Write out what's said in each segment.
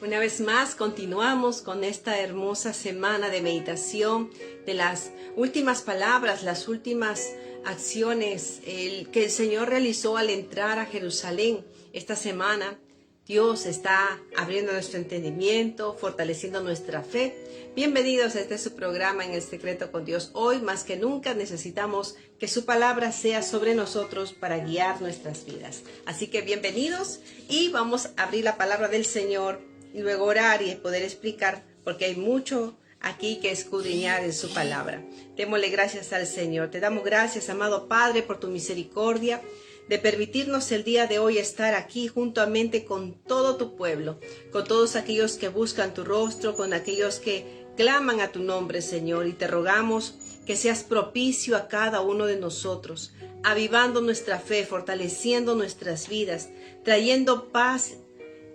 Una vez más continuamos con esta hermosa semana de meditación de las últimas palabras, las últimas acciones que el Señor realizó al entrar a Jerusalén. Esta semana Dios está abriendo nuestro entendimiento, fortaleciendo nuestra fe. Bienvenidos a este su programa En el Secreto con Dios. Hoy más que nunca necesitamos que su palabra sea sobre nosotros para guiar nuestras vidas. Así que bienvenidos y vamos a abrir la palabra del Señor y luego orar y poder explicar, porque hay mucho aquí que escudriñar en su palabra. Démosle gracias al Señor. Te damos gracias, amado Padre, por tu misericordia, de permitirnos el día de hoy estar aquí juntamente con todo tu pueblo, con todos aquellos que buscan tu rostro, con aquellos que claman a tu nombre, Señor, y te rogamos que seas propicio a cada uno de nosotros, avivando nuestra fe, fortaleciendo nuestras vidas, trayendo paz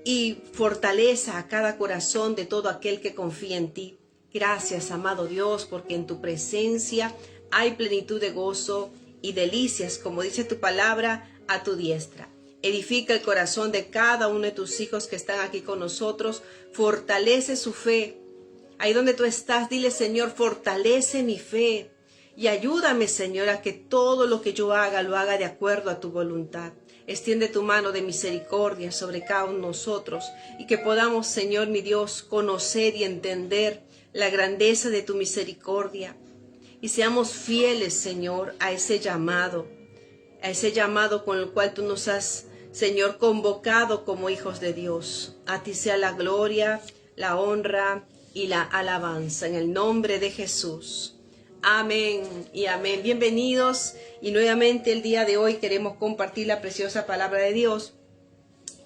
y fortaleza a cada corazón de todo aquel que confía en ti. Gracias, amado Dios, porque en tu presencia hay plenitud de gozo y delicias, como dice tu palabra, a tu diestra. Edifica el corazón de cada uno de tus hijos que están aquí con nosotros. Fortalece su fe. Ahí donde tú estás, dile, Señor, fortalece mi fe. Y ayúdame, Señor, a que todo lo que yo haga, lo haga de acuerdo a tu voluntad. Extiende tu mano de misericordia sobre cada uno de nosotros y que podamos, Señor, mi Dios, conocer y entender la grandeza de tu misericordia. Y seamos fieles, Señor, a ese llamado con el cual tú nos has, Señor, convocado como hijos de Dios. A ti sea la gloria, la honra y la alabanza en el nombre de Jesús. Amén y amén. Bienvenidos y nuevamente el día de hoy queremos compartir la preciosa palabra de Dios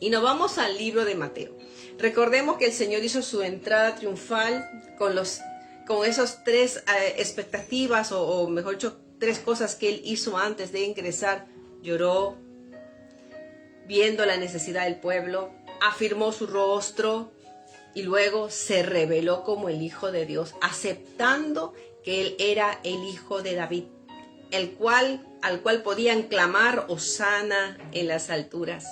y nos vamos al libro de Mateo. Recordemos que el Señor hizo su entrada triunfal con esos tres expectativas o mejor dicho, tres cosas que Él hizo antes de ingresar. Lloró, viendo la necesidad del pueblo, afirmó su rostro y luego se reveló como el Hijo de Dios, aceptando que Él era el Hijo de David, al cual podían clamar Hosana en las alturas.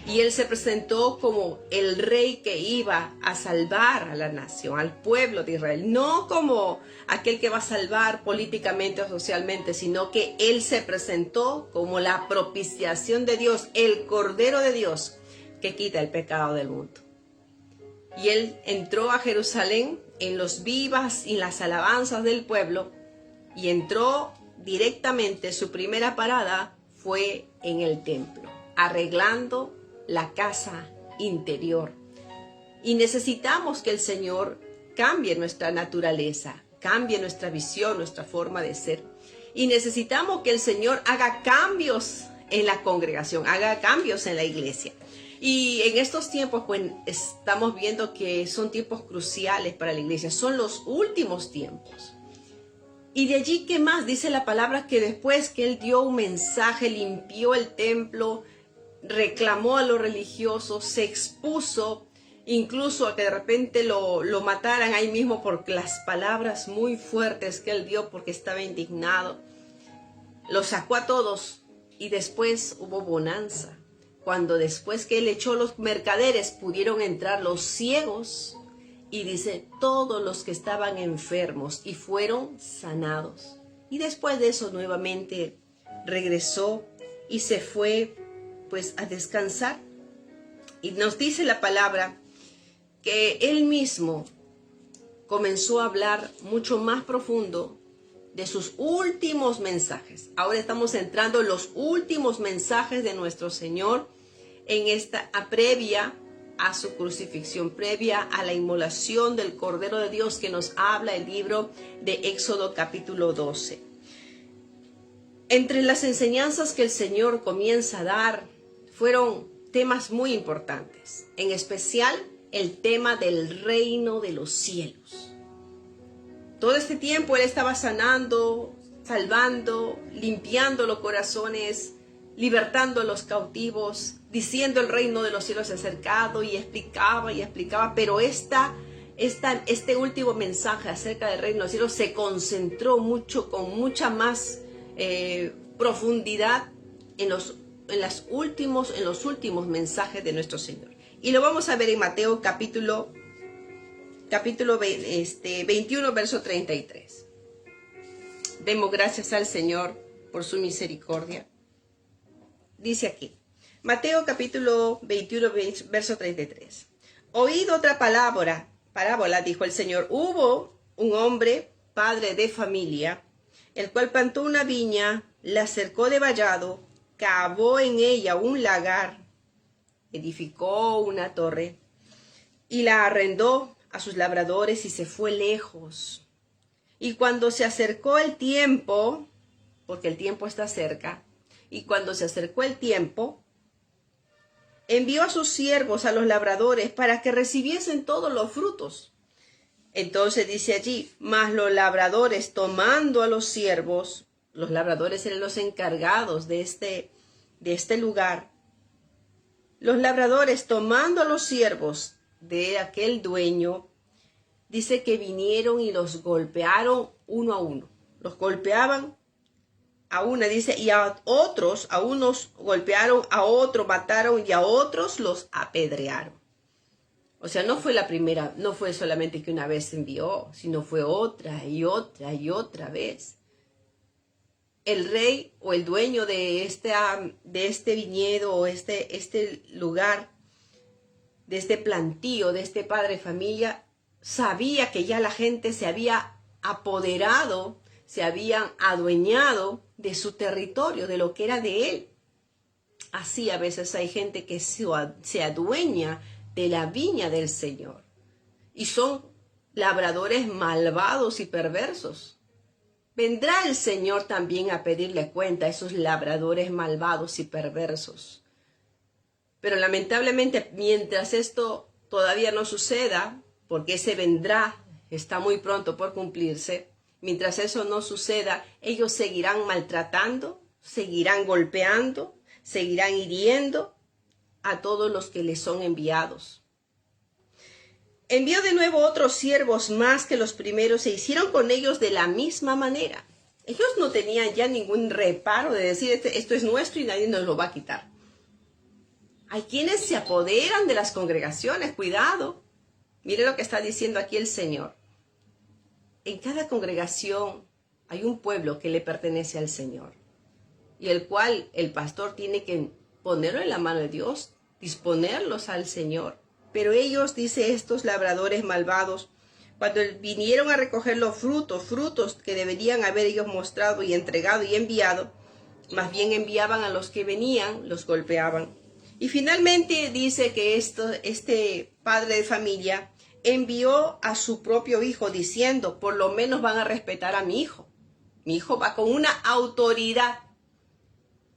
Y Él se presentó como el rey que iba a salvar a la nación, al pueblo de Israel. No como aquel que va a salvar políticamente o socialmente, sino que Él se presentó como la propiciación de Dios, el Cordero de Dios que quita el pecado del mundo. Y Él entró a Jerusalén en los vivas y las alabanzas del pueblo y entró directamente, su primera parada fue en el templo, arreglando la casa interior. Y necesitamos que el Señor cambie nuestra naturaleza, cambie nuestra visión, nuestra forma de ser. Y necesitamos que el Señor haga cambios en la congregación, haga cambios en la iglesia. Y en estos tiempos, pues, estamos viendo que son tiempos cruciales para la iglesia, son los últimos tiempos. Y de allí, ¿qué más? Dice la palabra que después que Él dio un mensaje, limpió el templo, reclamó a los religiosos, se expuso incluso a que de repente lo mataran ahí mismo por las palabras muy fuertes que Él dio porque estaba indignado. Los sacó a todos y después hubo bonanza. Cuando después que Él echó los mercaderes pudieron entrar los ciegos y dice todos los que estaban enfermos y fueron sanados. Y después de eso nuevamente regresó y se fue pues a descansar. Y nos dice la palabra que Él mismo comenzó a hablar mucho más profundo de sus últimos mensajes. Ahora estamos entrando en los últimos mensajes de nuestro Señor en esta previa a su crucifixión, previa a la inmolación del Cordero de Dios que nos habla el libro de Éxodo capítulo 12. Entre las enseñanzas que el Señor comienza a dar fueron temas muy importantes, en especial el tema del reino de los cielos. Todo este tiempo Él estaba sanando, salvando, limpiando los corazones, libertando a los cautivos, diciendo el reino de los cielos se ha acercado y explicaba, pero este último mensaje acerca del reino de los cielos se concentró mucho, con mucha más profundidad en los últimos mensajes de nuestro Señor. Y lo vamos a ver en Mateo capítulo 21, verso 33. Demos gracias al Señor por su misericordia. Dice aquí, Mateo capítulo 21, verso 33. Oíd otra parábola, dijo el Señor. Hubo un hombre, padre de familia, el cual plantó una viña, la cercó de vallado, cavó en ella un lagar, edificó una torre y la arrendó a sus labradores y se fue lejos. Y cuando se acercó el tiempo, porque el tiempo está cerca, y cuando se acercó el tiempo, envió a sus siervos, a los labradores, para que recibiesen todos los frutos. Entonces dice allí, mas los labradores, tomando a los siervos, los labradores eran los encargados de este lugar, los labradores, tomando a los siervos de aquel dueño, dice que vinieron y los golpearon uno a uno. Los golpeaban a una, dice, y a otros, a unos golpearon, a otros mataron y a otros los apedrearon. O sea, no fue la primera, no fue solamente que una vez envió, sino fue otra y otra y otra vez. El rey o el dueño de este viñedo o este lugar, de este plantío, de este padre de familia, sabía que ya la gente se había apoderado, se habían adueñado de su territorio, de lo que era de él. Así a veces hay gente que se adueña de la viña del Señor. Y son labradores malvados y perversos. Vendrá el Señor también a pedirle cuenta a esos labradores malvados y perversos. Pero lamentablemente, mientras esto todavía no suceda, porque ese vendrá, está muy pronto por cumplirse, mientras eso no suceda, ellos seguirán maltratando, seguirán golpeando, seguirán hiriendo a todos los que les son enviados. Envió de nuevo otros siervos más que los primeros e hicieron con ellos de la misma manera. Ellos no tenían ya ningún reparo de decir esto es nuestro y nadie nos lo va a quitar. Hay quienes se apoderan de las congregaciones, cuidado. Mire lo que está diciendo aquí el Señor. En cada congregación hay un pueblo que le pertenece al Señor y el cual el pastor tiene que ponerlo en la mano de Dios, disponerlos al Señor. Pero ellos, dice estos labradores malvados, cuando vinieron a recoger los frutos que deberían haber ellos mostrado y entregado y enviado, más bien enviaban a los que venían, los golpeaban. Y finalmente dice que este padre de familia envió a su propio hijo diciendo, por lo menos van a respetar a mi hijo. Mi hijo va con una autoridad.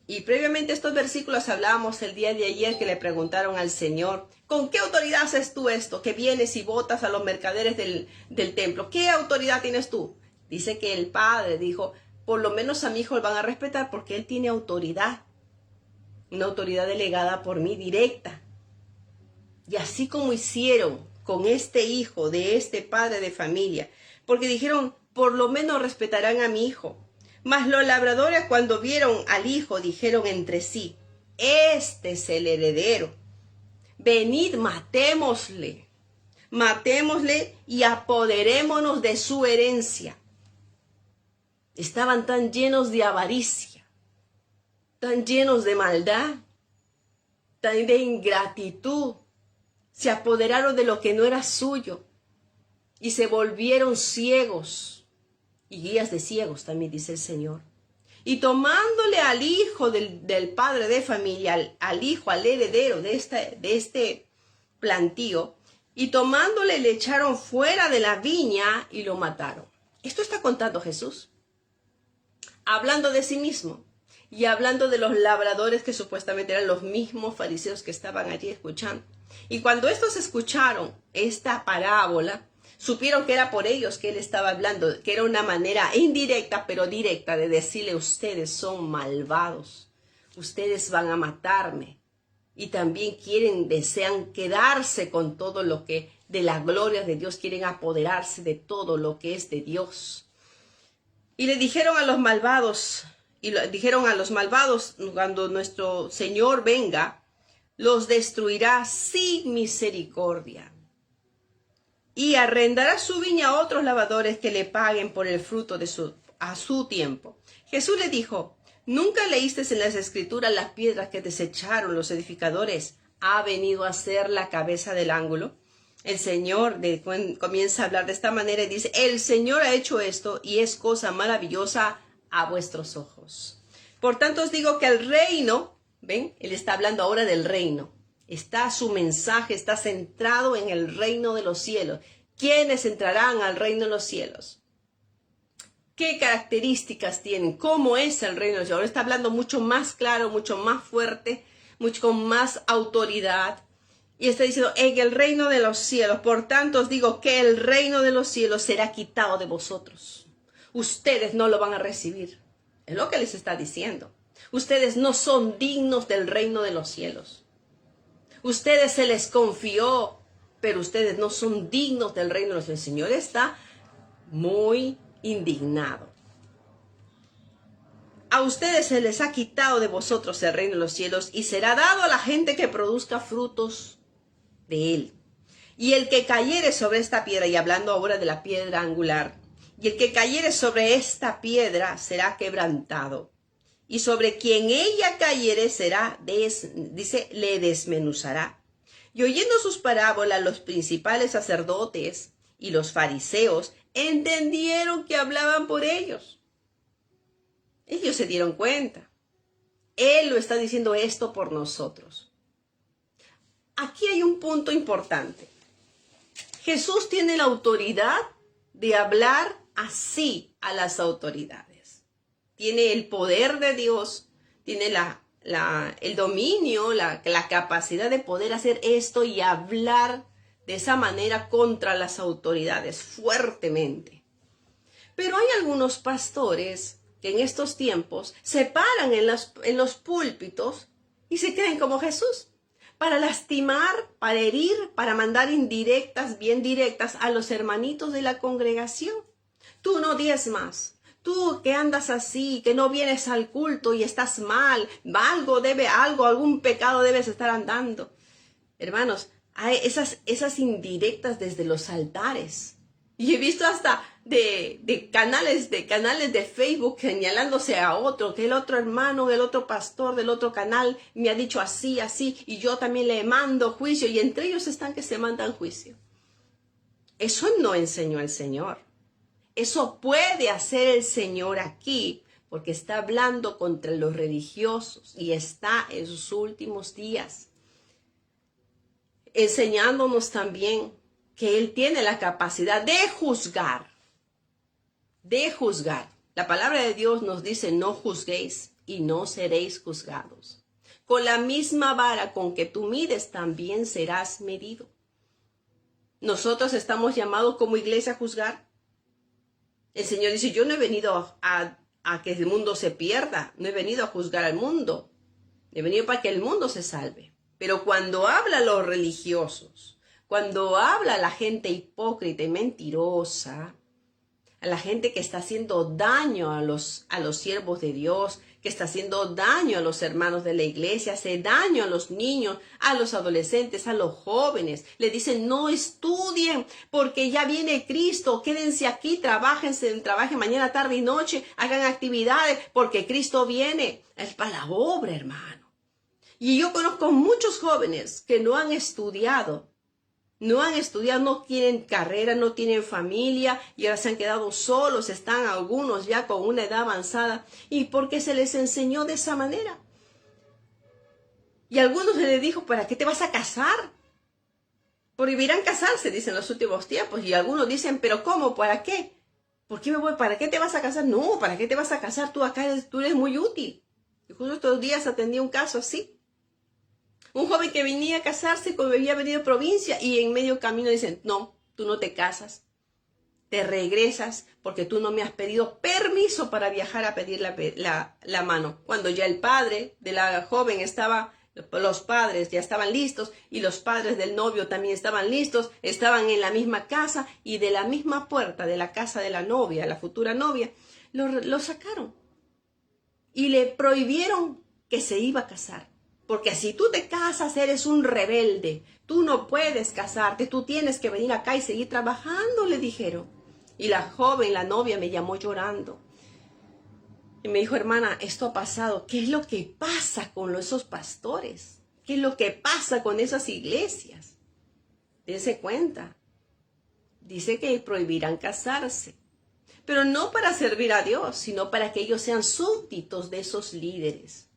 Y previamente estos versículos hablábamos el día de ayer que le preguntaron al Señor, ¿con qué autoridad haces tú esto? Que vienes y botas a los mercaderes del templo. ¿Qué autoridad tienes tú? Dice que el padre dijo, por lo menos a mi hijo le van a respetar porque él tiene autoridad. Una autoridad delegada por mí directa. Y así como hicieron con este hijo de este padre de familia, porque dijeron, por lo menos respetarán a mi hijo. Mas los labradores cuando vieron al hijo dijeron entre sí, este es el heredero. Venid, matémosle y apoderémonos de su herencia. Estaban tan llenos de avaricia, tan llenos de maldad, tan de ingratitud. Se apoderaron de lo que no era suyo y se volvieron ciegos. Y guías de ciegos también dice el Señor. Y tomándole al hijo del padre de familia, al hijo, al heredero de este plantío, y tomándole le echaron fuera de la viña y lo mataron. Esto está contando Jesús, hablando de sí mismo y hablando de los labradores que supuestamente eran los mismos fariseos que estaban allí escuchando. Y cuando estos escucharon esta parábola, supieron que era por ellos que él estaba hablando, que era una manera indirecta pero directa de decirle, ustedes son malvados, ustedes van a matarme y también desean quedarse con todo lo que de la gloria de Dios, quieren apoderarse de todo lo que es de Dios. Y le dijeron a los malvados, cuando nuestro Señor venga, los destruirá sin misericordia. Y arrendará su viña a otros labradores que le paguen por el fruto a su tiempo. Jesús le dijo, ¿nunca leíste en las Escrituras las piedras que desecharon los edificadores? ¿Ha venido a ser la cabeza del ángulo? El Señor comienza a hablar de esta manera y dice, el Señor ha hecho esto y es cosa maravillosa a vuestros ojos. Por tanto os digo que el reino, ¿ven? Él está hablando ahora del reino. Su mensaje está centrado en el reino de los cielos. ¿Quiénes entrarán al reino de los cielos? ¿Qué características tienen? ¿Cómo es el reino de los cielos? Ahora está hablando mucho más claro, mucho más fuerte, mucho con más autoridad. Y está diciendo, en el reino de los cielos. Por tanto os digo que el reino de los cielos será quitado de vosotros. Ustedes no lo van a recibir. Es lo que les está diciendo. Ustedes no son dignos del reino de los cielos. Ustedes se les confió, pero ustedes no son dignos del reino de los cielos. El Señor está muy indignado. A ustedes se les ha quitado de vosotros el reino de los cielos y será dado a la gente que produzca frutos de él. Y el que cayere sobre esta piedra, y hablando ahora de la piedra angular, y el que cayere sobre esta piedra será quebrantado. Y sobre quien ella cayere le desmenuzará. Y oyendo sus parábolas, los principales sacerdotes y los fariseos entendieron que hablaban por ellos. Ellos se dieron cuenta. Él lo está diciendo esto por nosotros. Aquí hay un punto importante. Jesús tiene la autoridad de hablar así a las autoridades. Tiene el poder de Dios, tiene el dominio, la capacidad de poder hacer esto y hablar de esa manera contra las autoridades fuertemente. Pero hay algunos pastores que en estos tiempos se paran en los púlpitos y se creen como Jesús, para lastimar, para herir, para mandar indirectas, bien directas a los hermanitos de la congregación. Tú no diezmas. Tú que andas así, que no vienes al culto y estás mal, algún pecado debes estar andando. Hermanos, hay esas indirectas desde los altares. Y he visto hasta de canales de Facebook señalándose a otro, que el otro hermano, el otro pastor del otro canal me ha dicho así, y yo también le mando juicio, y entre ellos están que se mandan juicio. Eso no enseñó el Señor. Eso puede hacer el Señor aquí, porque está hablando contra los religiosos y está en sus últimos días, enseñándonos también que Él tiene la capacidad de juzgar. La palabra de Dios nos dice, no juzguéis y no seréis juzgados. Con la misma vara con que tú mides, también serás medido. Nosotros estamos llamados como iglesia a juzgar. El Señor dice, yo no he venido a que el mundo se pierda, no he venido a juzgar al mundo, he venido para que el mundo se salve. Pero cuando habla a los religiosos, cuando habla a la gente hipócrita y mentirosa, a la gente que está haciendo daño a los siervos de Dios, que está haciendo daño a los hermanos de la iglesia, hace daño a los niños, a los adolescentes, a los jóvenes. Le dicen, no estudien porque ya viene Cristo, quédense aquí, trabajen mañana, tarde y noche, hagan actividades porque Cristo viene. Es para la obra, hermano. Y yo conozco muchos jóvenes que no han estudiado, no tienen carrera, no tienen familia y ahora se han quedado solos, están algunos ya con una edad avanzada. ¿Y por qué se les enseñó de esa manera? Y a algunos se les dijo, ¿para qué te vas a casar? Prohibirán casarse, dicen los últimos tiempos. Y algunos dicen, ¿pero cómo? ¿Para qué? ¿Por qué ¿Para qué te vas a casar? No, ¿para qué te vas a casar? Tú eres muy útil. Y justo estos días atendí un caso así. Un joven que venía a casarse, como había venido de provincia, y en medio camino dicen, no, tú no te casas, te regresas porque tú no me has pedido permiso para viajar a pedir la mano. Cuando ya el padre de la joven los padres ya estaban listos y los padres del novio también estaban listos, estaban en la misma casa y de la misma puerta de la casa de la novia, la futura novia, lo sacaron y le prohibieron que se iba a casar. Porque si tú te casas, eres un rebelde. Tú no puedes casarte, tú tienes que venir acá y seguir trabajando, le dijeron. Y la joven, la novia, me llamó llorando. Y me dijo, hermana, esto ha pasado. ¿Qué es lo que pasa con esos pastores? ¿Qué es lo que pasa con esas iglesias? Dense cuenta. Dice que prohibirán casarse. Pero no para servir a Dios, sino para que ellos sean súbditos de esos líderes.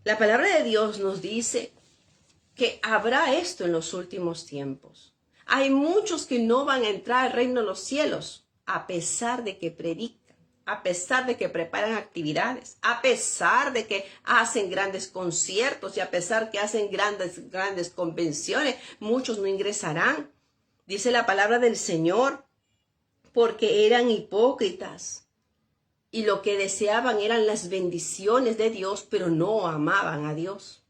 La palabra de Dios nos dice que habrá esto en los últimos tiempos. Hay muchos que no van a entrar al reino de los cielos, a pesar de que predican, a pesar de que preparan actividades, a pesar de que hacen grandes conciertos y a pesar que hacen grandes convenciones, muchos no ingresarán. Dice la palabra del Señor, porque eran hipócritas y lo que deseaban eran las bendiciones de Dios, pero no amaban a Dios.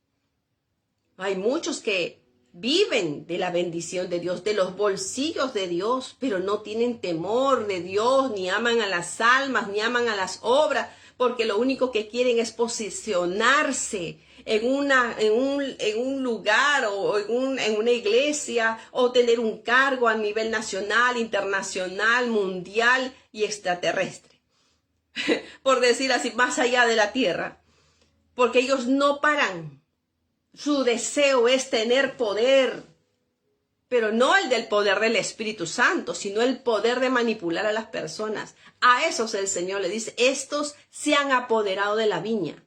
Hay muchos que viven de la bendición de Dios, de los bolsillos de Dios, pero no tienen temor de Dios, ni aman a las almas, ni aman a las obras, porque lo único que quieren es posicionarse en un lugar o en una iglesia, o tener un cargo a nivel nacional, internacional, mundial y extraterrestre. Por decir así, más allá de la tierra, porque ellos no paran. Su deseo es tener poder, pero no el del poder del Espíritu Santo, sino el poder de manipular a las personas. A esos el Señor le dice, estos se han apoderado de la viña.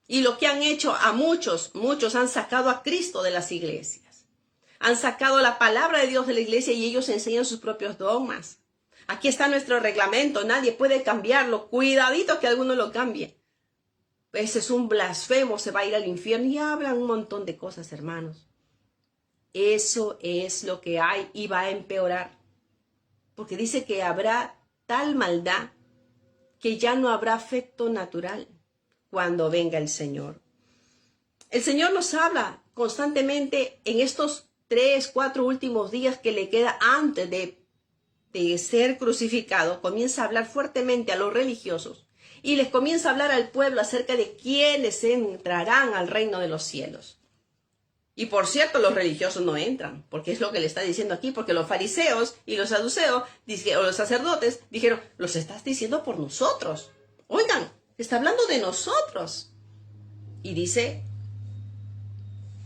Y lo que han hecho a muchos han sacado a Cristo de las iglesias. Han sacado la palabra de Dios de la iglesia y ellos enseñan sus propios dogmas. Aquí está nuestro reglamento, nadie puede cambiarlo. Cuidadito que alguno lo cambie. Ese es un blasfemo, se va a ir al infierno y hablan un montón de cosas, hermanos. Eso es lo que hay y va a empeorar. Porque dice que habrá tal maldad que ya no habrá afecto natural cuando venga el Señor. El Señor nos habla constantemente en estos 3, 4 últimos días que le queda antes de ser crucificado. Comienza a hablar fuertemente a los religiosos y les comienza a hablar al pueblo acerca de quiénes entrarán al reino de los cielos. Y por cierto, los religiosos no entran, porque es lo que le está diciendo aquí, porque los fariseos y los saduceos, o los sacerdotes, dijeron, los estás diciendo por nosotros. Oigan, está hablando de nosotros. Y dice,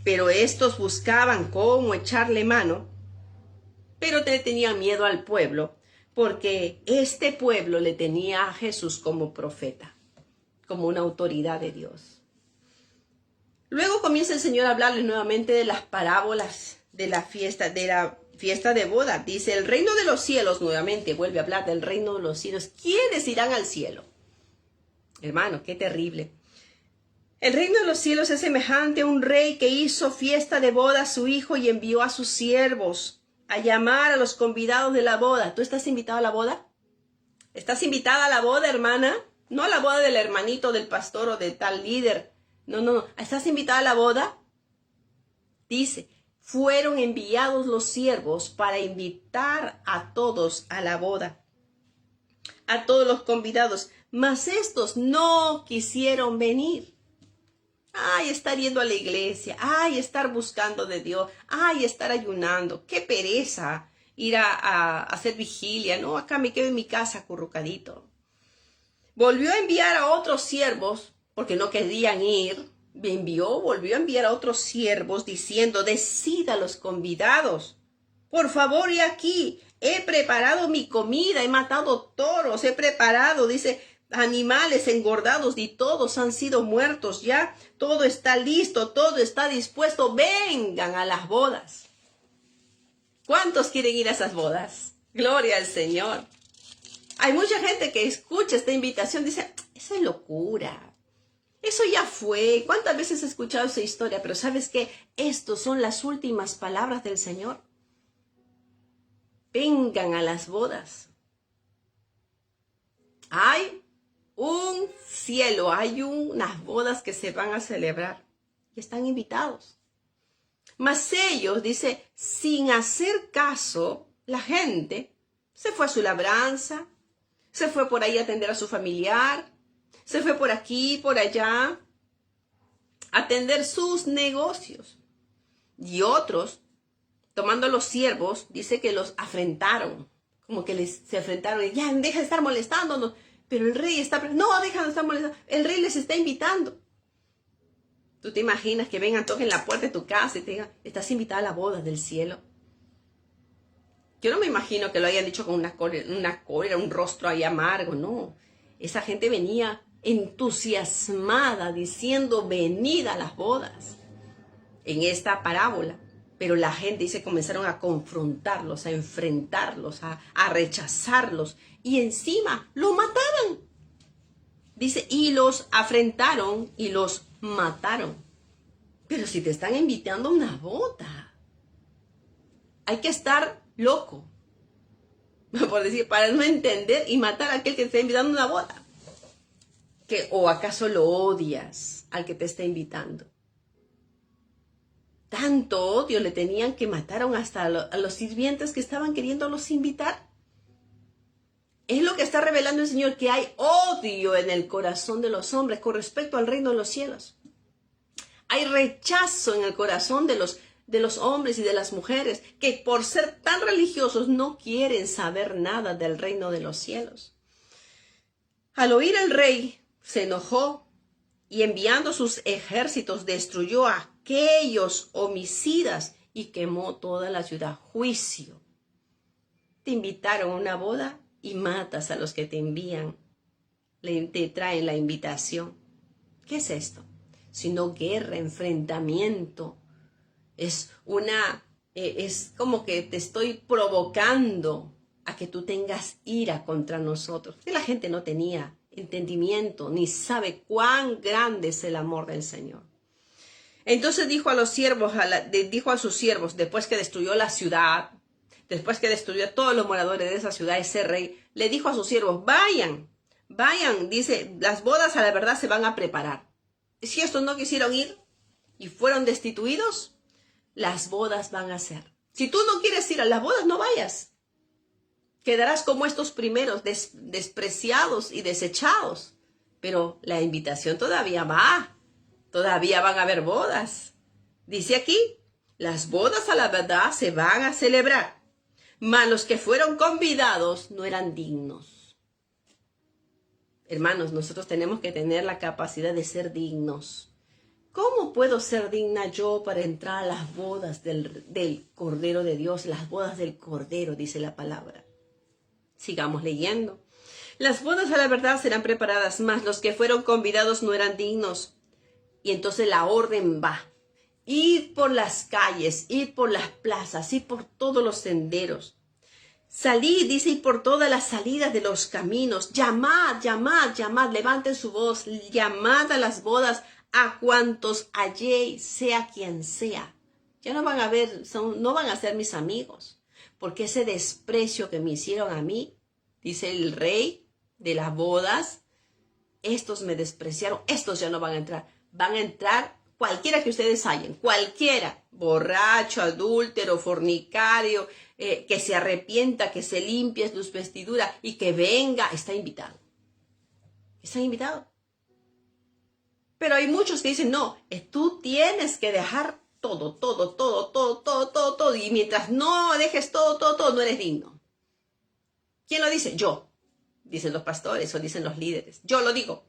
pero estos buscaban cómo echarle mano, pero le tenían miedo al pueblo, porque este pueblo le tenía a Jesús como profeta, como una autoridad de Dios. Luego comienza el Señor a hablarles nuevamente de las parábolas de la fiesta de boda. Dice, el reino de los cielos, nuevamente vuelve a hablar del reino de los cielos. ¿Quiénes irán al cielo? Hermano, qué terrible. El reino de los cielos es semejante a un rey que hizo fiesta de boda a su hijo y envió a sus siervos a llamar a los convidados de la boda. ¿Tú estás invitado a la boda? ¿Estás invitada a la boda, hermana? No a la boda del hermanito, del pastor o de tal líder. No. ¿Estás invitada a la boda? Dice, fueron enviados los siervos para invitar a todos a la boda, a todos los convidados, mas estos no quisieron venir. Ay, estar yendo a la iglesia, ay, estar buscando de Dios, ay, estar ayunando, qué pereza ir a hacer vigilia, no, acá me quedo en mi casa acurrucadito. Volvió a enviar a otros siervos, porque no querían ir, volvió a enviar a otros siervos diciendo, decid a los convidados, por favor, y aquí, he preparado mi comida, he matado toros, he preparado, dice, animales engordados y todos han sido muertos ya, todo está listo, todo está dispuesto, vengan a las bodas. ¿Cuántos quieren ir a esas bodas? Gloria al Señor. Hay mucha gente que escucha esta invitación, dice, eso es locura. Eso ya fue. ¿Cuántas veces he escuchado esa historia? Pero ¿sabes qué? Estas son las últimas palabras del Señor. Vengan a las bodas. Hay un cielo, hay unas bodas que se van a celebrar y están invitados. Mas ellos, dice, sin hacer caso, la gente se fue a su labranza, se fue por ahí a atender a su familiar, se fue por aquí, por allá. atender sus negocios. Y otros, tomando los siervos, dice que los afrentaron, como que se afrentaron y ya, deja de estar molestándonos. Pero el rey está, no, deja de estar molestando, el rey les está invitando. ¿Tú te imaginas que vengan, toquen la puerta de tu casa y te digan, estás invitada a la boda del cielo? Yo no me imagino que lo hayan dicho con una cólera, un rostro ahí amargo, no. Esa gente venía entusiasmada diciendo, venid a las bodas. En esta parábola. Pero la gente dice, comenzaron a confrontarlos, a enfrentarlos, a rechazarlos. Y encima los mataban. Dice, y los afrentaron y los mataron. Pero si te están invitando a una boda, hay que estar loco, por decir, para no entender y matar a aquel que te está invitando a una boda. ¿O acaso lo odias al que te está invitando? Tanto odio le tenían que mataron hasta a los sirvientes que estaban queriéndolos invitar. Es lo que está revelando el Señor, que hay odio en el corazón de los hombres con respecto al reino de los cielos. Hay rechazo en el corazón de los hombres y de las mujeres que por ser tan religiosos no quieren saber nada del reino de los cielos. Al oír el rey se enojó y enviando sus ejércitos destruyó a aquellos homicidas y quemó toda la ciudad. Juicio. Te invitaron a una boda y matas a los que te envían, te traen la invitación. ¿Qué es esto? Sino guerra, enfrentamiento. Es como que te estoy provocando a que tú tengas ira contra nosotros. Y la gente no tenía entendimiento, ni sabe cuán grande es el amor del Señor. Entonces dijo a sus siervos, después que destruyó la ciudad, después que destruyó a todos los moradores de esa ciudad, ese rey, le dijo a sus siervos, vayan, dice, las bodas a la verdad se van a preparar. Si estos no quisieron ir y fueron destituidos, las bodas van a ser. Si tú no quieres ir a las bodas, no vayas. Quedarás como estos primeros, despreciados y desechados. Pero la invitación todavía va. Todavía van a haber bodas. Dice aquí, las bodas a la verdad se van a celebrar, mas los que fueron convidados no eran dignos. Hermanos, nosotros tenemos que tener la capacidad de ser dignos. ¿Cómo puedo ser digna yo para entrar a las bodas del Cordero de Dios? Las bodas del Cordero, dice la palabra. Sigamos leyendo. Las bodas a la verdad serán preparadas, mas los que fueron convidados no eran dignos. Y entonces la orden va. Ir por las calles, ir por las plazas, ir por todos los senderos. Salid, dice, y por todas las salidas de los caminos. Llamad, levanten su voz, llamad a las bodas a cuantos halléis, sea quien sea. Ya no van a ver, no van a ser mis amigos, porque ese desprecio que me hicieron a mí, dice el rey de las bodas, estos me despreciaron, estos ya no van a entrar. Van a entrar cualquiera que ustedes hallen, cualquiera, borracho, adúltero, fornicario, que se arrepienta, que se limpie sus vestiduras y que venga, está invitado. Está invitado. Pero hay muchos que dicen, no, tú tienes que dejar todo, y mientras no dejes todo, no eres digno. ¿Quién lo dice? Yo. Dicen los pastores o dicen los líderes. Yo lo digo.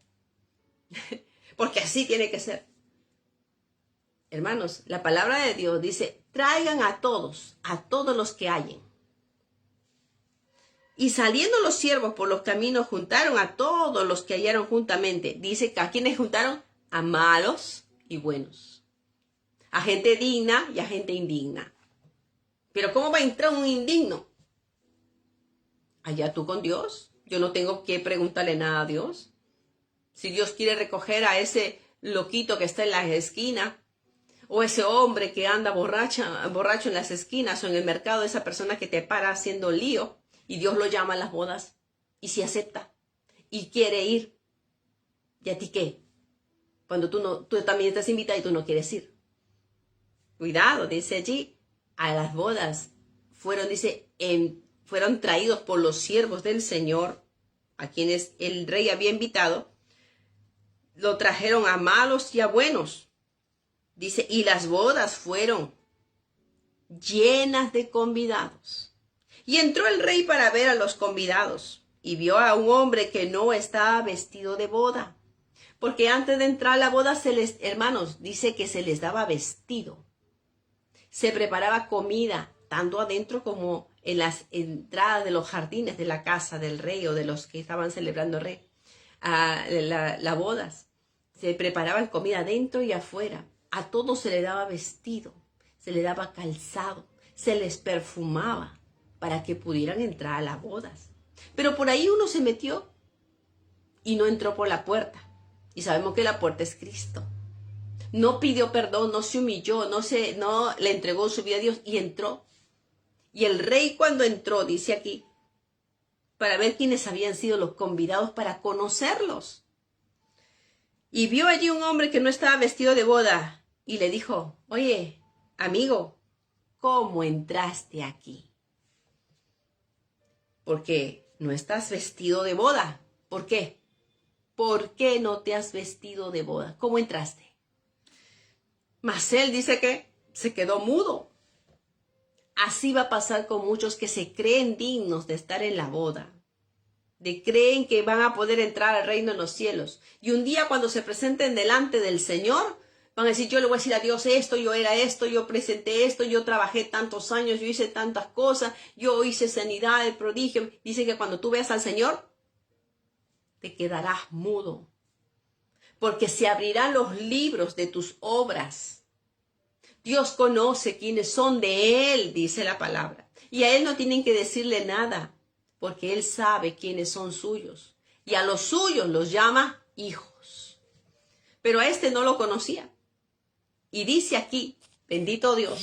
Porque así tiene que ser. Hermanos, la palabra de Dios dice, traigan a todos los que hallen. Y saliendo los siervos por los caminos, juntaron a todos los que hallaron juntamente. Dice que a quienes juntaron, a malos y buenos. A gente digna y a gente indigna. Pero ¿cómo va a entrar un indigno? Allá tú con Dios. Yo no tengo que preguntarle nada a Dios. Si Dios quiere recoger a ese loquito que está en la esquina, o ese hombre que anda borracho en las esquinas o en el mercado, esa persona que te para haciendo lío, y Dios lo llama a las bodas, y si acepta, y quiere ir, ¿y a ti qué? Cuando tú también estás invitada y tú no quieres ir. Cuidado, dice allí, a las bodas fueron traídos por los siervos del Señor, a quienes el rey había invitado, lo trajeron a malos y a buenos. Dice, y las bodas fueron llenas de convidados. Y entró el rey para ver a los convidados, y vio a un hombre que no estaba vestido de boda. Porque antes de entrar a la boda, hermanos, dice que se les daba vestido. Se preparaba comida, tanto adentro como en las entradas de los jardines de la casa del rey o de los que estaban celebrando las bodas. Se preparaban comida adentro y afuera. A todos se les daba vestido, se les daba calzado, se les perfumaba para que pudieran entrar a las bodas. Pero por ahí uno se metió y no entró por la puerta. Y sabemos que la puerta es Cristo. No pidió perdón, no se humilló, no le entregó su vida a Dios y entró. Y el rey cuando entró, dice aquí, para ver quiénes habían sido los convidados para conocerlos. Y vio allí un hombre que no estaba vestido de boda y le dijo, oye, amigo, ¿cómo entraste aquí? Porque no estás vestido de boda. ¿Por qué? ¿Por qué no te has vestido de boda? ¿Cómo entraste? Mas él dice que se quedó mudo. Así va a pasar con muchos que se creen dignos de estar en la boda, creen que van a poder entrar al reino de los cielos. Y un día cuando se presenten delante del Señor, van a decir, yo le voy a decir a Dios esto, yo era esto, yo presenté esto, yo trabajé tantos años, yo hice tantas cosas, yo hice sanidad, el prodigio. Dice que cuando tú veas al Señor, te quedarás mudo, porque se abrirán los libros de tus obras. Dios conoce quiénes son de Él, dice la palabra. Y a Él no tienen que decirle nada, porque Él sabe quiénes son suyos. Y a los suyos los llama hijos. Pero a este no lo conocía. Y dice aquí, bendito Dios.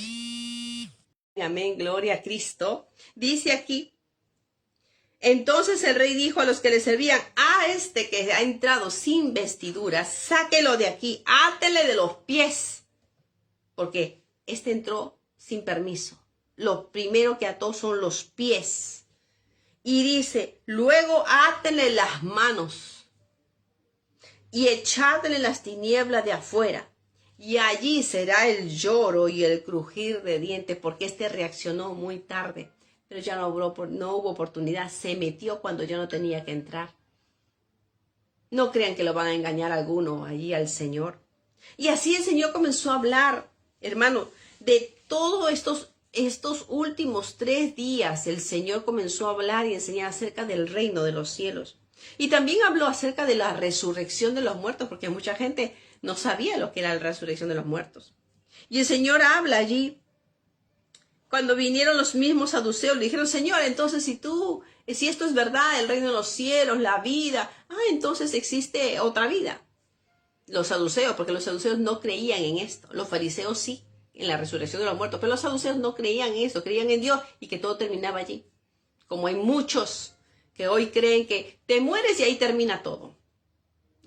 Amén, gloria a Cristo. Dice aquí, entonces el rey dijo a los que le servían, a este que ha entrado sin vestiduras, sáquelo de aquí, átele de los pies. Porque este entró sin permiso. Lo primero que ató son los pies. Y dice, luego átele las manos y echadle las tinieblas de afuera. Y allí será el lloro y el crujir de dientes, porque este reaccionó muy tarde. Pero ya no hubo oportunidad. Se metió cuando ya no tenía que entrar. No crean que lo van a engañar a alguno allí al Señor. Y así el Señor comenzó a hablar, hermano, de todos estos últimos 3 días. El Señor comenzó a hablar y enseñar acerca del reino de los cielos. Y también habló acerca de la resurrección de los muertos, porque mucha gente no sabía lo que era la resurrección de los muertos. Y el Señor habla allí. Cuando vinieron los mismos saduceos, le dijeron, Señor, entonces si esto es verdad, el reino de los cielos, la vida, entonces existe otra vida. Los saduceos, porque los saduceos no creían en esto. Los fariseos sí, en la resurrección de los muertos, pero los saduceos no creían en eso, creían en Dios y que todo terminaba allí. Como hay muchos que hoy creen que te mueres y ahí termina todo.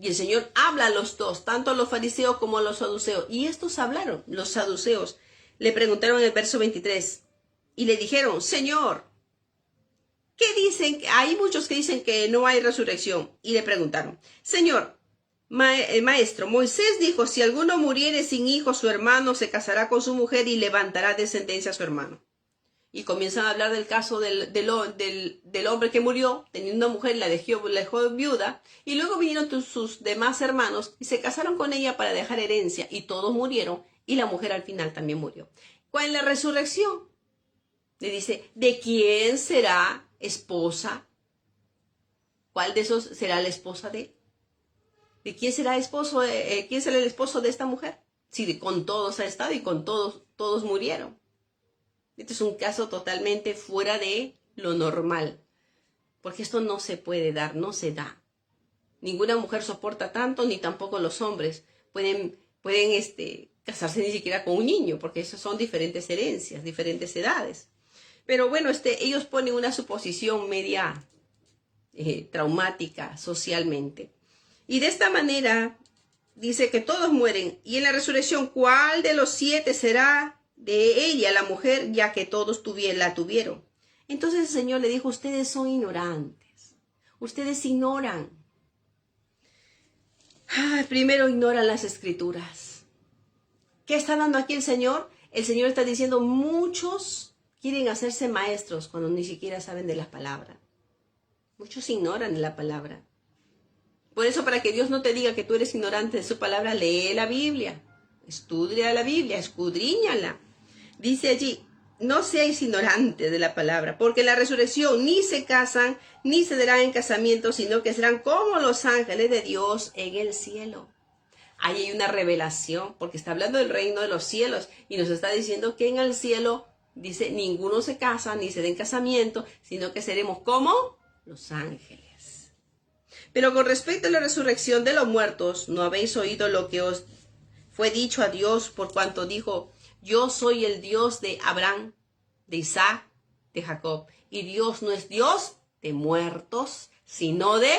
Y el Señor habla a los dos, tanto a los fariseos como a los saduceos. Y estos hablaron, los saduceos. Le preguntaron en el verso 23 y le dijeron, Señor, ¿qué dicen? Hay muchos que dicen que no hay resurrección. Y le preguntaron, Señor, maestro, Moisés dijo, si alguno muriere sin hijo, su hermano se casará con su mujer y levantará descendencia a su hermano. Y comienzan a hablar del caso del hombre que murió, teniendo una mujer, la dejó viuda, y luego vinieron sus demás hermanos y se casaron con ella para dejar herencia, y todos murieron, y la mujer al final también murió. ¿Cuál es la resurrección? Le dice, ¿de quién será esposa? ¿Cuál de esos será la esposa de él? ¿De quién será esposo? ¿Quién será el esposo de esta mujer? Si con todos ha estado y con todos murieron. Este es un caso totalmente fuera de lo normal, porque esto no se puede dar, no se da. Ninguna mujer soporta tanto, ni tampoco los hombres pueden casarse ni siquiera con un niño, porque esas son diferentes herencias, diferentes edades. Pero bueno, ellos ponen una suposición media traumática socialmente. Y de esta manera dice que todos mueren, y en la resurrección, ¿cuál de los 7 será de ella, la mujer, ya que todos la tuvieron? Entonces el Señor le dijo, ustedes son ignorantes, ustedes ignoran. Primero ignoran las escrituras. ¿Qué está dando aquí el Señor? El Señor está diciendo, muchos quieren hacerse maestros cuando ni siquiera saben de la palabra. Muchos ignoran de la palabra. Por eso, para que Dios no te diga que tú eres ignorante de su palabra, lee la Biblia. Estudia la Biblia, escudriñala. Dice allí, no seáis ignorantes de la palabra, porque la resurrección ni se casan, ni se darán en casamiento, sino que serán como los ángeles de Dios en el cielo. Ahí hay una revelación, porque está hablando del reino de los cielos, y nos está diciendo que en el cielo, dice, ninguno se casa, ni se da en casamiento, sino que seremos como los ángeles. Pero con respecto a la resurrección de los muertos, ¿no habéis oído lo que os fue dicho a Dios por cuanto dijo, yo soy el Dios de Abraham, de Isaac, de Jacob? Y Dios no es Dios de muertos, sino de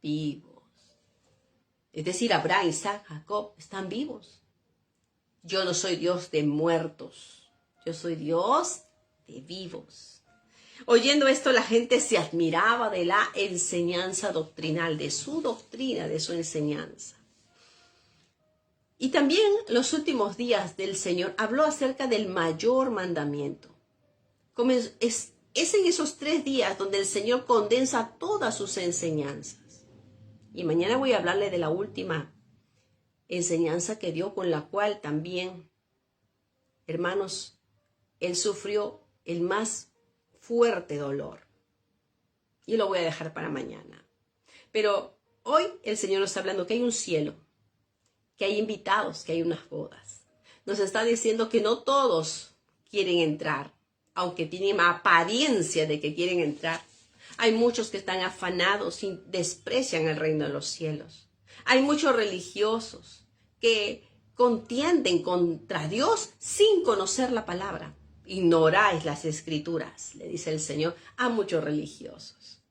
vivos. Es decir, Abraham, Isaac, Jacob están vivos. Yo no soy Dios de muertos, yo soy Dios de vivos. Oyendo esto, la gente se admiraba de la enseñanza doctrinal, de su doctrina, de su enseñanza. Y también los últimos días del Señor habló acerca del mayor mandamiento. Es en esos 3 días donde el Señor condensa todas sus enseñanzas. Y mañana voy a hablarle de la última enseñanza que dio, con la cual también, hermanos, Él sufrió el más fuerte dolor. Y lo voy a dejar para mañana. Pero hoy el Señor nos está hablando que hay un cielo, que hay invitados, que hay unas bodas. Nos está diciendo que no todos quieren entrar, aunque tienen apariencia de que quieren entrar. Hay muchos que están afanados y desprecian el reino de los cielos. Hay muchos religiosos que contienden contra Dios sin conocer la palabra. Ignoráis las escrituras, le dice el Señor a muchos religiosos.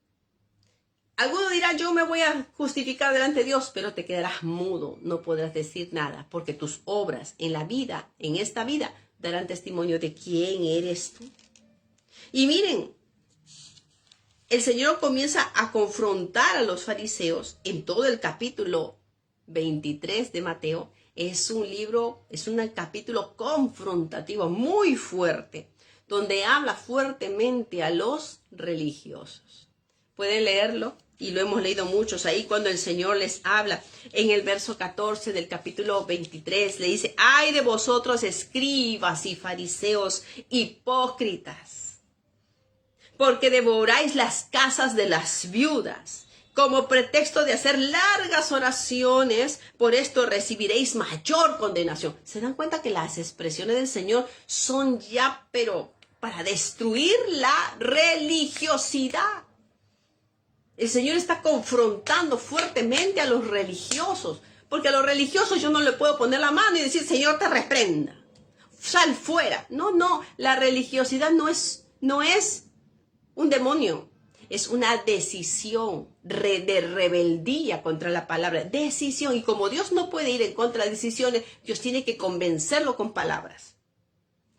Alguno dirá, yo me voy a justificar delante de Dios, pero te quedarás mudo, no podrás decir nada, porque tus obras en la vida, en esta vida, darán testimonio de quién eres tú. Y miren, el Señor comienza a confrontar a los fariseos en todo el capítulo 23 de Mateo. Es un capítulo confrontativo, muy fuerte, donde habla fuertemente a los religiosos. Pueden leerlo, y lo hemos leído muchos ahí, cuando el Señor les habla. En el verso 14 del capítulo 23 le dice, ¡ay de vosotros, escribas y fariseos hipócritas! Porque devoráis las casas de las viudas, como pretexto de hacer largas oraciones, por esto recibiréis mayor condenación. ¿Se dan cuenta que las expresiones del Señor son ya, pero para destruir la religiosidad? El Señor está confrontando fuertemente a los religiosos, porque a los religiosos yo no le puedo poner la mano y decir, Señor, te reprenda, sal fuera. No, la religiosidad no es un demonio, es una decisión de rebeldía contra la palabra, decisión. Y como Dios no puede ir en contra de decisiones, Dios tiene que convencerlo con palabras,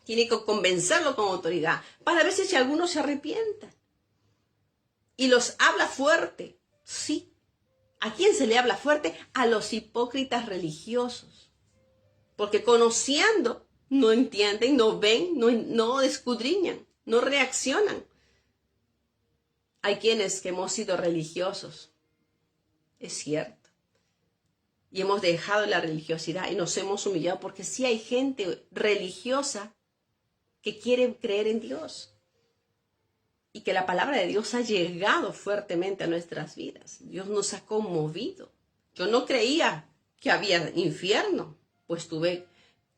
tiene que convencerlo con autoridad, para ver si alguno se arrepienta. Y los habla fuerte, sí. ¿A quién se le habla fuerte? A los hipócritas religiosos, porque conociendo no entienden, no ven, no escudriñan, no reaccionan. Hay quienes que hemos sido religiosos, es cierto, y hemos dejado la religiosidad y nos hemos humillado, porque sí hay gente religiosa que quiere creer en Dios y que la palabra de Dios ha llegado fuertemente a nuestras vidas. Dios nos ha conmovido. Yo no creía que había infierno, pues tuve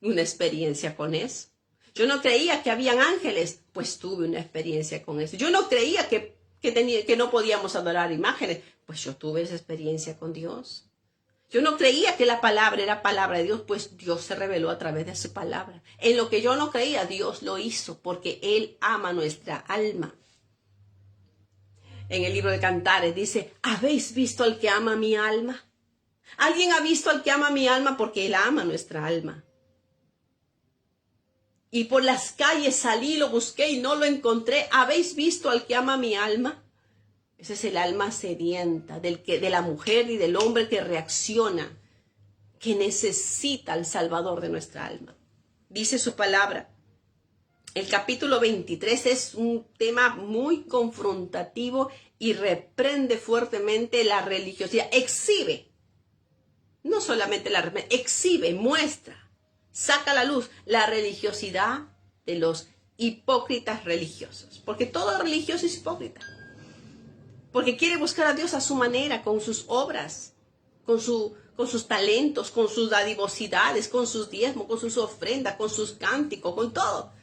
una experiencia con eso. Yo no creía que habían ángeles, pues tuve una experiencia con eso. Yo no creía que no podíamos adorar imágenes, pues yo tuve esa experiencia con Dios. Yo no creía que la palabra era palabra de Dios, pues Dios se reveló a través de su palabra. En lo que yo no creía, Dios lo hizo, porque Él ama nuestra alma. En el libro de Cantares dice, ¿habéis visto al que ama mi alma? ¿Alguien ha visto al que ama mi alma? Porque Él ama nuestra alma. Y por las calles salí, lo busqué y no lo encontré. ¿Habéis visto al que ama mi alma? Ese es el alma sedienta de la mujer y del hombre que reacciona, que necesita al Salvador de nuestra alma. dice su palabra. El capítulo 23 es un tema muy confrontativo y reprende fuertemente la religiosidad. Exhibe, no solamente la reprende, exhibe, muestra, saca a la luz la religiosidad de los hipócritas religiosos. Porque todo religioso es hipócrita. Porque quiere buscar a Dios a su manera, con sus obras, con sus talentos, con sus dadivosidades, con sus diezmos, con sus ofrendas, con sus cánticos, con todo.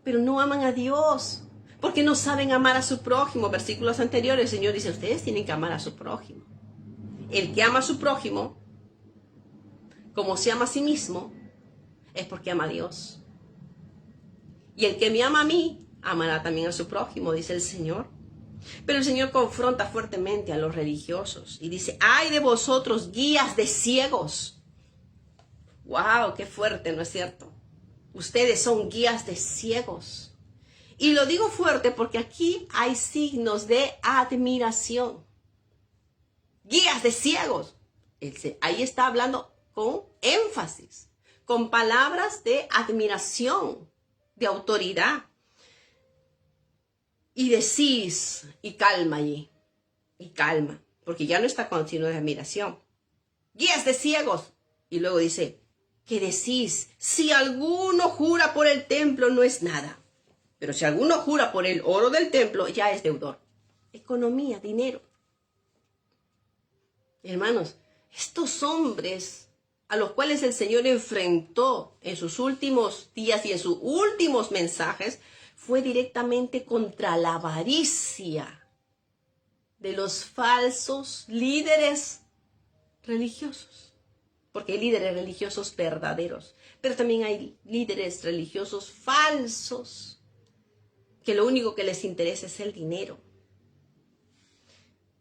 Pero no aman a Dios, porque no saben amar a su prójimo. Versículos anteriores, el Señor dice, ustedes tienen que amar a su prójimo. El que ama a su prójimo, como se ama a sí mismo, es porque ama a Dios. Y el que me ama a mí, amará también a su prójimo, dice el Señor. Pero el Señor confronta fuertemente a los religiosos y dice, ¡ay de vosotros, guías de ciegos! ¡Wow! ¡Qué fuerte!, ¿no es cierto? Ustedes son guías de ciegos. Y lo digo fuerte porque aquí hay signos de admiración. Guías de ciegos. Ahí está hablando con énfasis, con palabras de admiración, de autoridad. Y decís, y calma allí, y calma, porque ya no está con signo de admiración. Guías de ciegos. Y luego dice, ¿qué decís? Si alguno jura por el templo, no es nada. Pero si alguno jura por el oro del templo, ya es deudor. Economía, dinero. Hermanos, estos hombres a los cuales el Señor enfrentó en sus últimos días y en sus últimos mensajes, fue directamente contra la avaricia de los falsos líderes religiosos. Porque hay líderes religiosos verdaderos, pero también hay líderes religiosos falsos, que lo único que les interesa es el dinero.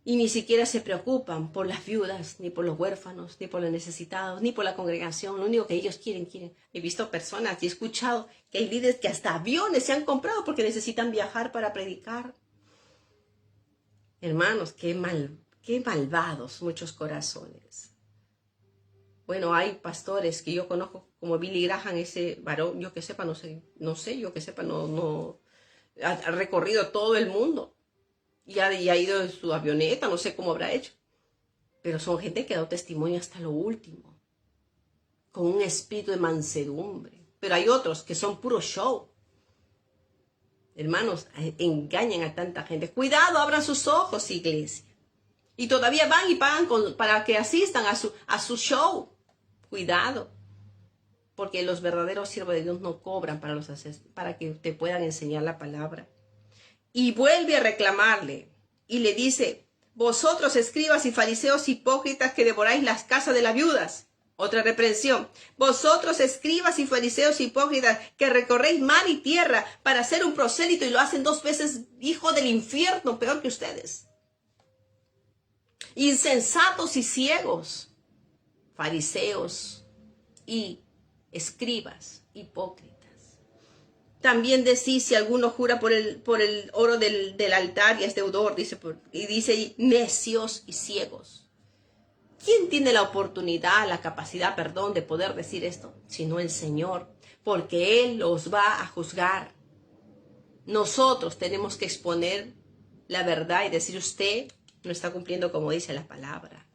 Y ni siquiera se preocupan por las viudas, ni por los huérfanos, ni por los necesitados, ni por la congregación. Lo único que ellos quieren. He visto personas y he escuchado que hay líderes que hasta aviones se han comprado porque necesitan viajar para predicar. Hermanos, qué malvados muchos corazones. Bueno, hay pastores que yo conozco como Billy Graham, ese varón, yo que sepa, no ha recorrido todo el mundo. Y ha ido en su avioneta, no sé cómo habrá hecho. Pero son gente que ha dado testimonio hasta lo último, con un espíritu de mansedumbre. Pero hay otros que son puro show. Hermanos, engañan a tanta gente. Cuidado, abran sus ojos, iglesia. Y todavía van y pagan para que asistan a su show. Cuidado. Porque los verdaderos siervos de Dios no cobran para que te puedan enseñar la palabra. Y vuelve a reclamarle y le dice, vosotros escribas y fariseos hipócritas que devoráis las casas de las viudas. Otra reprensión. Vosotros escribas y fariseos hipócritas que recorréis mar y tierra para hacer un prosélito y lo hacen 2 veces hijo del infierno, peor que ustedes. Insensatos y ciegos, fariseos y escribas hipócritas. También decís, si alguno jura por el oro del altar y es deudor, dice necios y ciegos. ¿Quién tiene la oportunidad, la capacidad, de poder decir esto? Sino el Señor, porque Él los va a juzgar. Nosotros tenemos que exponer la verdad y decir, usted no está cumpliendo como dice la palabra.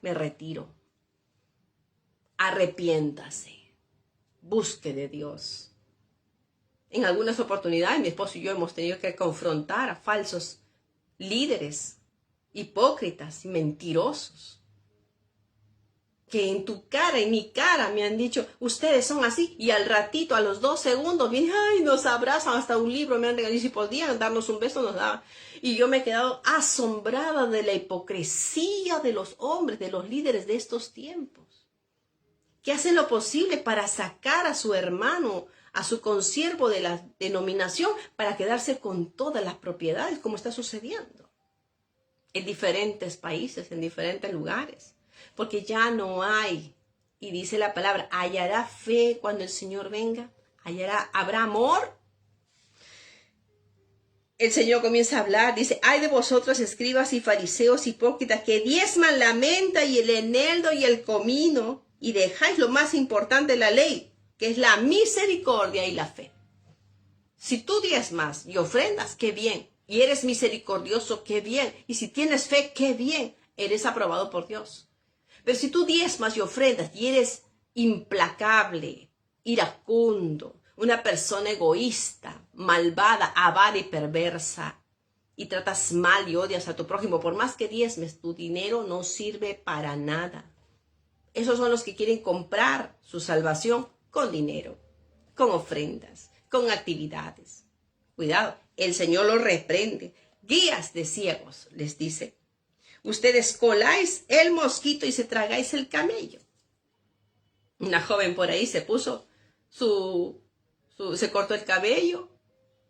Me retiro. Arrepiéntase. Busque de Dios. En algunas oportunidades mi esposo y yo hemos tenido que confrontar a falsos líderes, hipócritas y mentirosos, que en tu cara, en mi cara me han dicho, ustedes son así, y al ratito, a los 2 segundos, vienen, ay, nos abrazan, hasta un libro me han regalado, y si podían darnos un beso, nos daban. Y yo me he quedado asombrada de la hipocresía de los hombres, de los líderes de estos tiempos, que hacen lo posible para sacar a su hermano, a su consiervo de la denominación, para quedarse con todas las propiedades, como está sucediendo en diferentes países, en diferentes lugares, porque ya no hay, y dice la palabra, hallará fe cuando el Señor venga, habrá amor. El Señor comienza a hablar, dice, ay de vosotros escribas y fariseos hipócritas que diezman la menta y el eneldo y el comino y dejáis lo más importante de la ley, que es la misericordia y la fe. Si tú diezmas y ofrendas, qué bien. Y eres misericordioso, qué bien. Y si tienes fe, qué bien. Eres aprobado por Dios. Pero si tú diezmas y ofrendas y eres implacable, iracundo, una persona egoísta, malvada, avara y perversa, y tratas mal y odias a tu prójimo, por más que diezmes, tu dinero no sirve para nada. Esos son los que quieren comprar su salvación con dinero, con ofrendas, con actividades. Cuidado, el Señor los reprende. Guías de ciegos, les dice. Ustedes coláis el mosquito y se tragáis el camello. Una joven por ahí se puso se cortó el cabello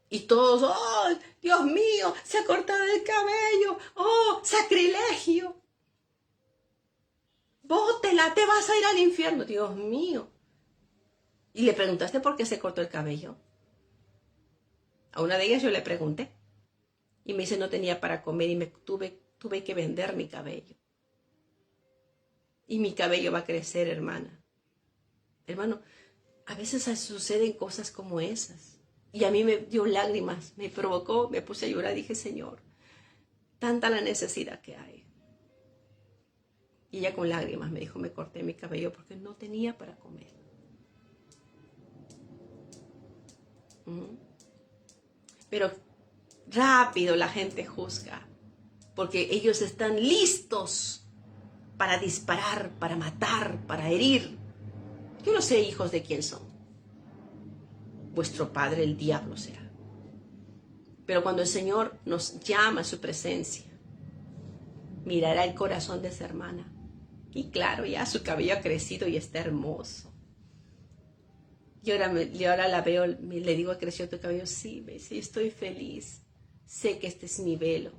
y todos, ¡oh, Dios mío, se ha cortado el cabello! ¡Oh, sacrilegio! Bótela, te vas a ir al infierno, Dios mío. ¿Y le preguntaste por qué se cortó el cabello? A una de ellas yo le pregunté y me dice no tenía para comer y tuve que vender mi cabello. Y mi cabello va a crecer, hermana. Hermano, a veces suceden cosas como esas. Y a mí me dio lágrimas, me provocó, me puse a llorar. Dije, Señor, tanta la necesidad que hay. Y ella con lágrimas me dijo, me corté mi cabello porque no tenía para comer. Pero rápido la gente juzga, porque ellos están listos para disparar, para matar, para herir. Yo no sé, hijos, de quién son. Vuestro padre, el diablo, será. Pero cuando el Señor nos llama a su presencia, mirará el corazón de esa hermana. Y claro, ya su cabello ha crecido y está hermoso. Y ahora la veo, le digo, ¿creció tu cabello? Sí, me dice, estoy feliz. Sé que este es mi velo.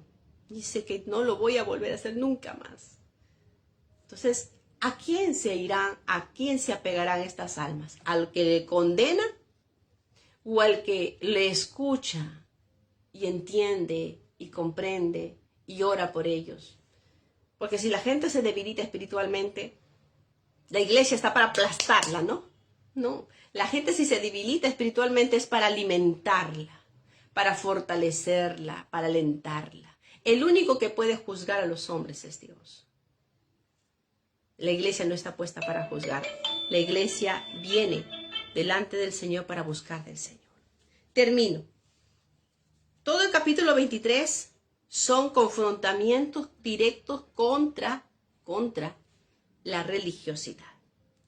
Y sé que no lo voy a volver a hacer nunca más. Entonces, ¿a quién se irán? ¿A quién se apegarán estas almas? ¿Al que le condena? ¿O al que le escucha y entiende y comprende y ora por ellos? Porque si la gente se debilita espiritualmente, la iglesia está para aplastarla, ¿no? No, la gente si se debilita espiritualmente es para alimentarla, para fortalecerla, para alentarla. El único que puede juzgar a los hombres es Dios. La iglesia no está puesta para juzgar. La iglesia viene delante del Señor para buscar del Señor. Termino. Todo el capítulo 23 son confrontamientos directos contra la religiosidad.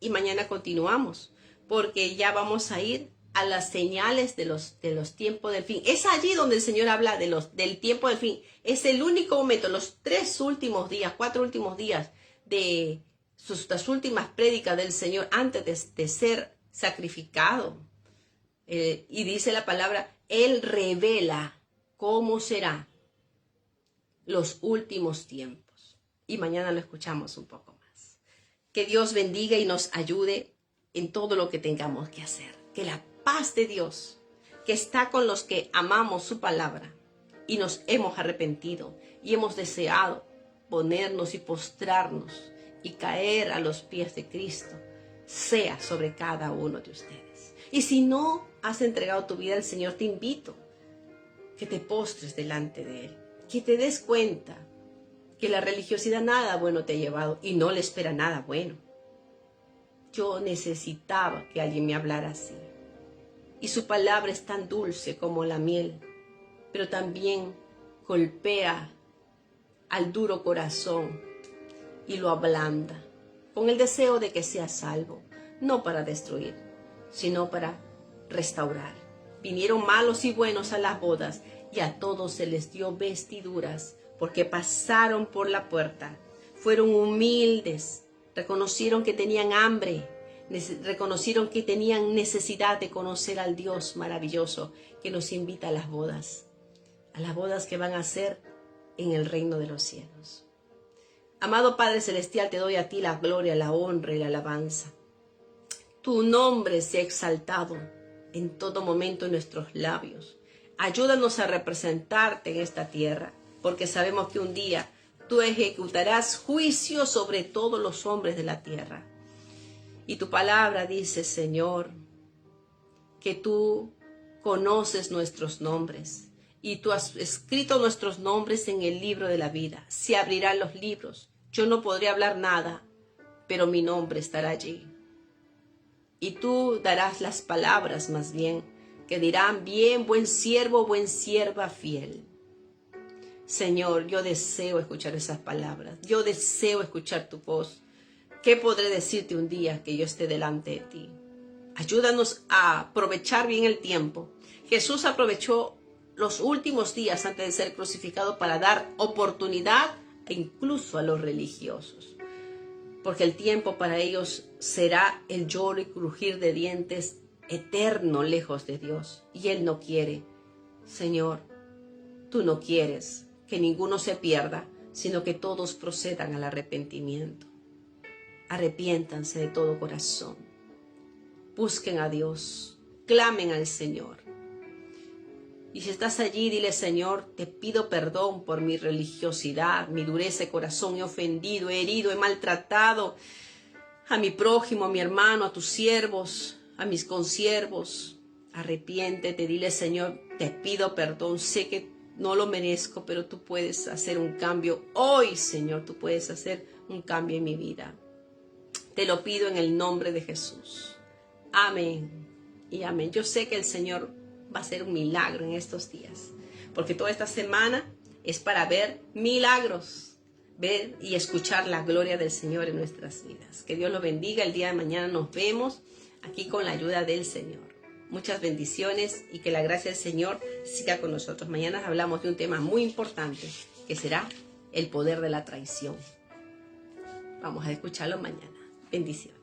Y mañana continuamos, porque ya vamos a ir a las señales de los tiempos del fin. Es allí donde el Señor habla del tiempo del fin. Es el único momento, los 4 últimos días de las últimas prédicas del Señor antes de ser sacrificado. Y dice la palabra, Él revela cómo serán los últimos tiempos. Y mañana lo escuchamos un poco más. Que Dios bendiga y nos ayude en todo lo que tengamos que hacer. Que la paz de Dios, que está con los que amamos su palabra y nos hemos arrepentido y hemos deseado ponernos y postrarnos y caer a los pies de Cristo, sea sobre cada uno de ustedes. Y si no has entregado tu vida al Señor, te invito que te postres delante de Él, que te des cuenta que la religiosidad nada bueno te ha llevado y no le espera nada bueno. Yo necesitaba que alguien me hablara así. Y su palabra es tan dulce como la miel, pero también golpea al duro corazón y lo ablanda, con el deseo de que sea salvo, no para destruir, sino para restaurar. Vinieron malos y buenos a las bodas, y a todos se les dio vestiduras, porque pasaron por la puerta, fueron humildes, reconocieron que tenían hambre, reconocieron que tenían necesidad de conocer al Dios maravilloso que nos invita a las bodas que van a ser en el reino de los cielos. Amado Padre Celestial, te doy a ti la gloria, la honra y la alabanza. Tu nombre sea exaltado en todo momento en nuestros labios. Ayúdanos a representarte en esta tierra, porque sabemos que un día tú ejecutarás juicio sobre todos los hombres de la tierra. Y tu palabra dice, Señor, que tú conoces nuestros nombres y tú has escrito nuestros nombres en el libro de la vida. Se abrirán los libros. Yo no podré hablar nada, pero mi nombre estará allí. Y tú darás las palabras más bien, que dirán: bien, buen siervo, buen sierva fiel. Señor, yo deseo escuchar esas palabras. Yo deseo escuchar tu voz. ¿Qué podré decirte un día que yo esté delante de ti? Ayúdanos a aprovechar bien el tiempo. Jesús aprovechó los últimos días antes de ser crucificado para dar oportunidad incluso a los religiosos. Porque el tiempo para ellos será el lloro y crujir de dientes eterno lejos de Dios. Y Él no quiere. Señor, tú no quieres que ninguno se pierda, sino que todos procedan al arrepentimiento. Arrepiéntanse de todo corazón. Busquen a Dios. Clamen al Señor. Y si estás allí, dile: Señor, te pido perdón por mi religiosidad, mi dureza de corazón. He ofendido, he herido, he maltratado a mi prójimo, a mi hermano, a tus siervos, a mis consiervos. Arrepiéntete, dile: Señor, te pido perdón. Sé que no lo merezco, pero tú puedes hacer un cambio. Hoy, Señor, tú puedes hacer un cambio en mi vida. Te lo pido en el nombre de Jesús. Amén y amén. Yo sé que el Señor va a hacer un milagro en estos días, porque toda esta semana es para ver milagros, ver y escuchar la gloria del Señor en nuestras vidas. Que Dios los bendiga. El día de mañana nos vemos aquí con la ayuda del Señor. Muchas bendiciones y que la gracia del Señor siga con nosotros. Mañana hablamos de un tema muy importante, que será el poder de la traición. Vamos a escucharlo mañana. Bendiciones.